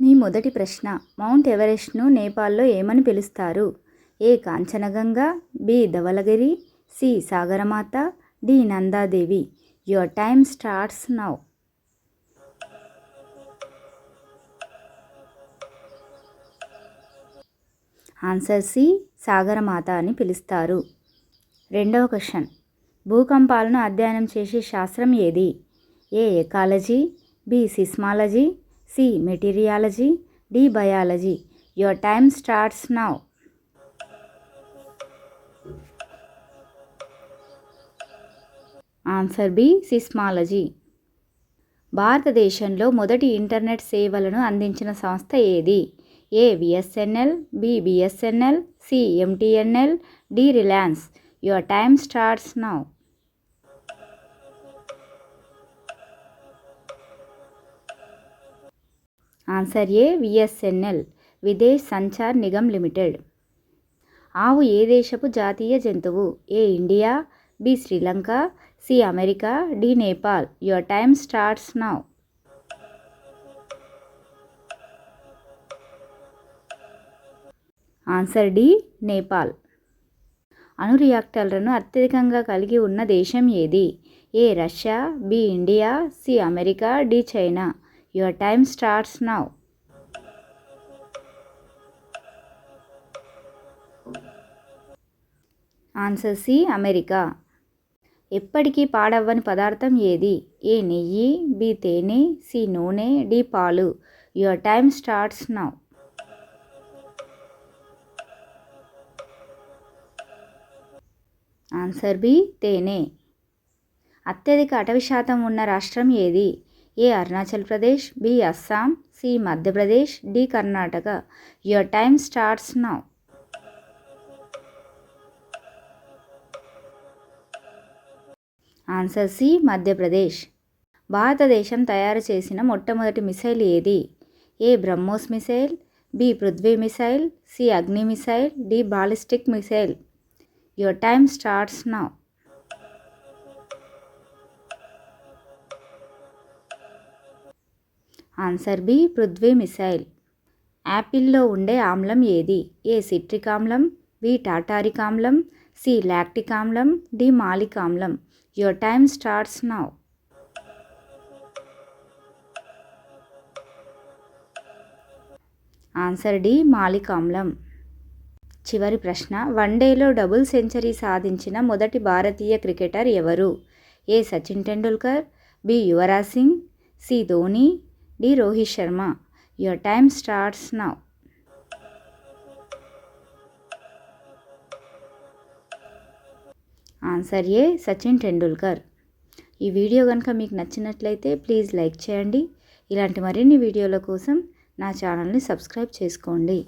మీ మొదటి ప్రశ్న, మౌంట్ ఎవరెస్ట్ను నేపాల్లో ఏమని పిలుస్తారు? A Kanchanganga, B Dhaulagiri, C Sagarmatha, D Nanda Devi. Your time starts now. Answer C Sagarmatha అని పిలుస్తారు. రెండవ క్వశ్చన్, భూకంపాలను అధ్యయనం చేసే శాస్త్రం ఏది? A ecology, B seismology, C meteorology, D biology. Your time starts now. Answer B seismology. భారతదేశంలో మొదటి ఇంటర్నెట్ సేవలను అందించిన సంస్థ ఏది? A VSNL, B BSNL, C MTNL, D Reliance. Your time starts now. Answer A VSNL, Videsh Sanchar Nigam limited. ఆవు ఏ దేశపు జాతీయ జంతువు? A India, B Sri Lanka, C America, D Nepal. Your time starts now. Answer D Nepal. అణు రియాక్టర్లను అత్యధికంగా కలిగి ఉన్న దేశం ఏది? A Russia, B India, C America, D China. Your time starts now. Answer C America. ఎప్పటికీ పాడవ్వని పదార్థం ఏది? ఏ నెయ్యి, బి తేనె, సి నూనె, డి పాలు. Your time starts now. Answer B తేనె. అత్యధిక అటవీ శాతం ఉన్న రాష్ట్రం ఏది? ఏ Arunachal Pradesh, B Assam, C Madhya Pradesh, D Karnataka. Your time starts now. Answer C Madhya Pradesh. భారతదేశం తయారు చేసిన మొట్టమొదటి మిసైల్ ఏది? ఏ BrahMos missile, B Prithvi missile, C అగ్ని missile, D ballistic missile. Your time starts now. Answer B Prithvi missile. యాపిల్లో ఉండే ఆమ్లం ఏది? ఏ సిట్రిక్ ఆమ్లం, బి టాటారిక్ ఆమ్లం, సి లాక్టిక్ ఆమ్లం, డి మాలిక్ ఆమ్లం. Your time starts now. Answer D malic ఆమ్లం. చివరి ప్రశ్న, వన్డేలో డబుల్ సెంచరీ సాధించిన మొదటి భారతీయ క్రికెటర్ ఎవరు? A Sachin Tendulkar, B Yuvraj Singh, C Dhoni, D Rohit Sharma. Your time starts now. Answer A Sachin Tendulkar. ఈ వీడియో కనుక మీకు నచ్చినట్లయితే ప్లీజ్ లైక్ చేయండి. ఇలాంటి మరిన్ని వీడియోల కోసం నా ఛానల్ని సబ్స్క్రైబ్ చేసుకోండి.